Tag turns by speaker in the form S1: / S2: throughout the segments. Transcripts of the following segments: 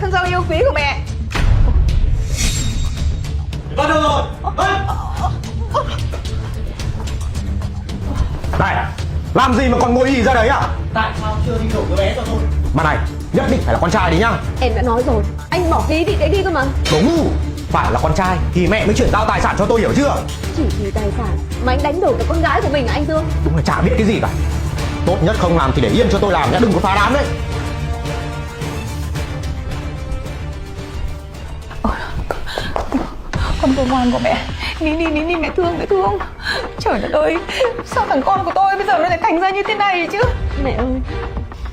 S1: Con dâu yêu quý của mẹ.
S2: Con đâu rồi?
S3: Này, làm gì mà còn ngồi ì ra đấy à?
S2: Tại sao chưa đi đổ đứa bé cho tôi?
S3: Mà này, nhất định phải là con trai đi nhá.
S4: Em đã nói rồi, anh bỏ cái ý định đấy đi cơ mà.
S3: Đồ ngu, phải là con trai thì mẹ mới chuyển giao tài sản cho tôi, hiểu chưa?
S4: Chỉ vì tài sản mà anh đánh đổi cả con gái của mình à anh Dương?
S3: Đúng là chả biết cái gì cả. Tốt nhất không làm thì để yên cho tôi làm nhá, đừng có phá đám đấy.
S1: Con dâu ngoan của mẹ. Ní mẹ thương. Trời đất ơi, sao thằng con của tôi bây giờ nó lại thành ra như thế này chứ?
S4: Mẹ ơi,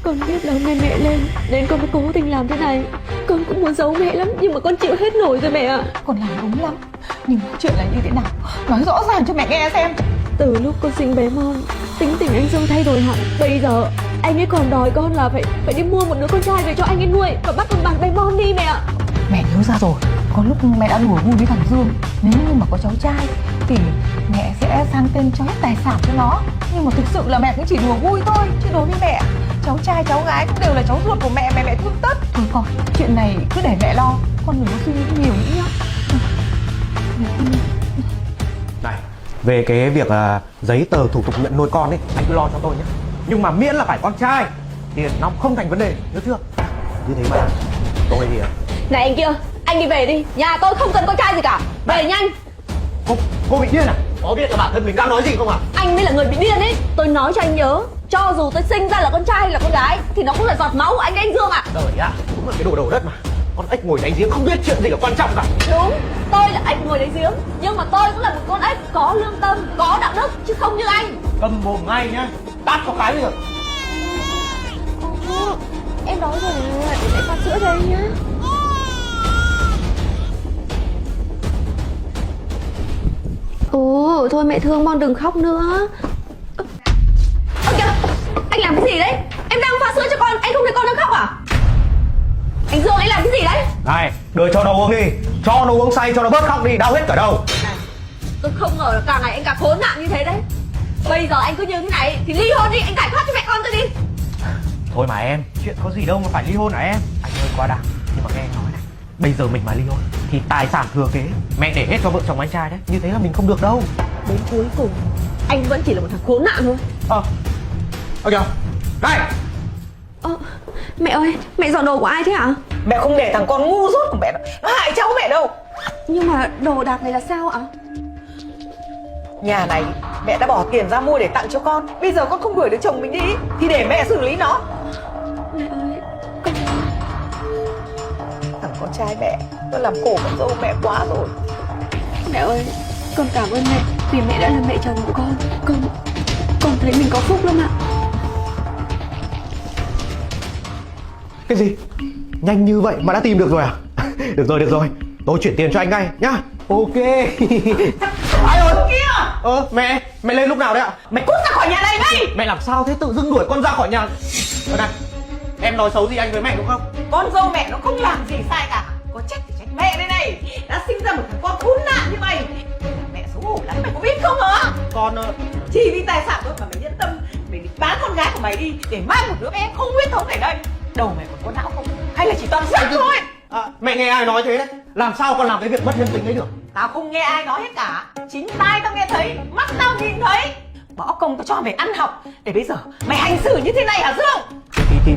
S4: con biết là hôm nay mẹ lên nên con mới cố tình làm thế này. Con cũng muốn giấu mẹ lắm nhưng mà con chịu hết nổi rồi mẹ ạ.
S1: Con làm đúng lắm. Nhưng chuyện là như thế nào? Nói rõ ràng cho mẹ nghe xem.
S4: Từ lúc con sinh bé Mon, tính tình anh Dương thay đổi hẳn. Bây giờ anh ấy còn đòi con là phải đi mua một đứa con trai về cho anh ấy nuôi và bắt con bằng bé Mon đi mẹ ạ.
S1: Mẹ nhớ ra rồi. Có lúc mẹ đã đùa vui với thằng Dương. Nếu như mà có cháu trai thì mẹ sẽ sang tên cho hết tài sản cho nó. Nhưng mà thực sự là mẹ cũng chỉ đùa vui thôi. Chứ đối với mẹ, cháu trai cháu gái cũng đều là cháu ruột của mẹ. Mẹ thương tất. Thôi con, chuyện này cứ để mẹ lo. Con đừng có suy nghĩ nhiều nữa nhá.
S3: Này, về cái việc giấy tờ thủ tục nhận nuôi con ấy, anh cứ lo cho tôi nhé. Nhưng mà miễn là phải con trai, tiền nong không thành vấn đề, nhớ chưa? Như thế mà tôi thì...
S4: Này anh kia, anh đi về đi. Nhà tôi không cần con trai gì cả. Về nhanh.
S3: Cô bị điên à? Có biết là bản thân mình đang nói gì không à?
S4: Anh mới là người bị điên ấy. Tôi nói cho anh nhớ, cho dù tôi sinh ra là con trai hay là con gái thì nó cũng là giọt máu của anh đấy anh Dương ạ.
S3: Đời ạ, đúng là cái đồ đầu đất mà. Con ếch ngồi đáy giếng không biết chuyện gì là quan trọng cả.
S4: Đúng, tôi là ếch ngồi đáy giếng. Nhưng mà tôi cũng là một con ếch có lương tâm, có đạo đức chứ không như anh.
S3: Cầm mồm ngay nhá. Tát có cái bây giờ.
S4: Em nói rồi mà, để lại pha sữa cho anh nhá. Ồ, thôi mẹ thương Mon đừng khóc nữa. Ơ kìa, anh làm cái gì đấy? Em đang pha sữa cho con, anh không thấy con đang khóc à? Anh Dương, anh làm cái gì đấy?
S3: Này, đưa cho nó uống đi. Cho nó uống say cho nó bớt khóc đi, đau hết cả đầu.
S4: Này, tôi không ngờ là càng ngày anh càng khốn nạn như thế đấy. Bây giờ anh cứ như thế này thì ly hôn đi, anh giải thoát cho mẹ con tôi đi.
S3: Thôi mà em, chuyện có gì đâu mà phải ly hôn hả em? Anh ơi quá đáng. Nhưng mà nghe anh nói này, bây giờ mình mà ly hôn thì tài sản thừa kế mẹ để hết cho vợ chồng anh trai đấy. Như thế là mình không được đâu.
S4: Đến cuối cùng anh vẫn chỉ là một thằng khốn nạn thôi.
S3: Kìa, đây.
S4: Mẹ ơi, mẹ dọn đồ của ai thế hả?
S1: Mẹ không để thằng con ngu dốt của mẹ nó hại cháu mẹ đâu.
S4: Nhưng mà đồ đạc này là sao ạ?
S1: Nhà này mẹ đã bỏ tiền ra mua để tặng cho con. Bây giờ con không đuổi đứa chồng mình đi thì để mẹ xử lý nó.
S4: Mẹ ơi, con...
S1: Thằng con trai mẹ, nó làm khổ con dâu mẹ quá rồi.
S4: Mẹ ơi, con cảm ơn mẹ vì mẹ đã là mẹ chồng của con. Con thấy mình có phúc lắm ạ.
S3: Cái gì? Nhanh như vậy mà đã tìm được rồi à? Được rồi, tôi chuyển tiền cho anh ngay nhá. Ok. Ai ơi?
S1: Kia!
S3: Mẹ lên lúc nào đấy ạ?
S1: Mày cút ra khỏi nhà này ngay!
S3: Mẹ làm sao thế, tự dưng đuổi con ra khỏi nhà? Này, em nói xấu gì anh với mẹ đúng không?
S1: Con dâu mẹ nó không làm gì sai cả. Có trách thì trách mẹ đây này. Đã sinh ra một thằng con khốn nạn như mày. Mẹ xấu hổ lắm, mày có biết không hả?
S3: Con...
S1: Chỉ vì tài sản thôi mà mày nhẫn tâm. Mày định bán con gái của mày đi để mang một đứa bé không huyết thống này đây. Đầu mày còn có não không? Hay là chỉ toàn giận thôi?
S3: Mẹ nghe ai nói thế đấy? Làm sao con làm cái việc mất nhân tính ấy được?
S1: Tao không nghe ai nói hết cả. Chính tai tao nghe thấy, mắt tao nhìn thấy. Bỏ công tao cho mày ăn học để bây giờ mày hành xử như thế này hả Dương?
S3: Thì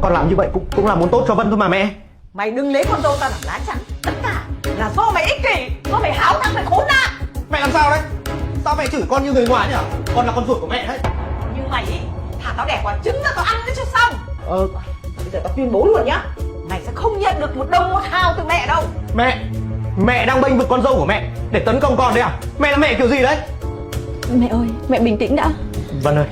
S3: con làm như vậy cũng là muốn tốt cho Vân thôi mà mẹ.
S1: Mày đừng lấy con dâu tao làm lá chắn. Tất cả là do mày ích kỷ, do mày háo thắng, mày khốn nạn.
S3: Mẹ làm sao đấy? Sao mẹ chửi con như người ngoài nhỉ? Con là con ruột của mẹ đấy.
S1: Như mày ý, thả tao đẻ quả trứng ra tao ăn nó cho xong. Bây giờ tao tuyên bố luôn nhá. Mày sẽ không nhận được một đồng một hào từ mẹ đâu.
S3: Mẹ đang bênh vực con dâu của mẹ để tấn công con đấy à? Mẹ là mẹ kiểu gì đấy?
S4: Mẹ ơi, mẹ bình tĩnh đã.
S3: Vân ơi,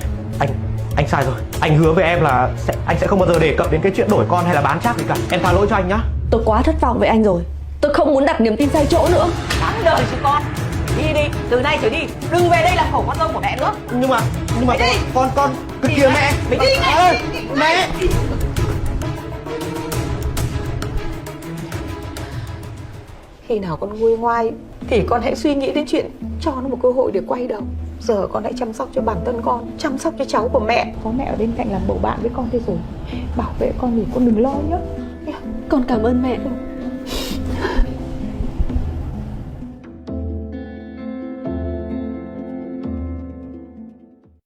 S3: anh sai rồi. Anh hứa với em là anh sẽ không bao giờ đề cập đến cái chuyện đổi con hay là bán chác gì cả. Em tha lỗi cho anh nhá.
S4: Tôi quá thất vọng với anh rồi. Tôi không muốn đặt niềm tin sai chỗ nữa.
S1: Đáng đời chứ con. Đi, từ nay trở đi, đừng về đây làm khổ con dâu của mẹ nữa.
S3: Nhưng mà
S1: Mày đi.
S3: con cứ kìa mẹ.
S1: Mày đi ngay.
S3: Mẹ.
S1: Khi nào con nguôi ngoai thì con hãy suy nghĩ đến chuyện cho nó một cơ hội để quay đầu. Giờ con hãy chăm sóc cho bản thân con, chăm sóc cho cháu của mẹ. Có mẹ ở bên cạnh làm bầu bạn với con thế rồi. Bảo vệ con thì con đừng lo nhé.
S4: Con cảm ơn mẹ.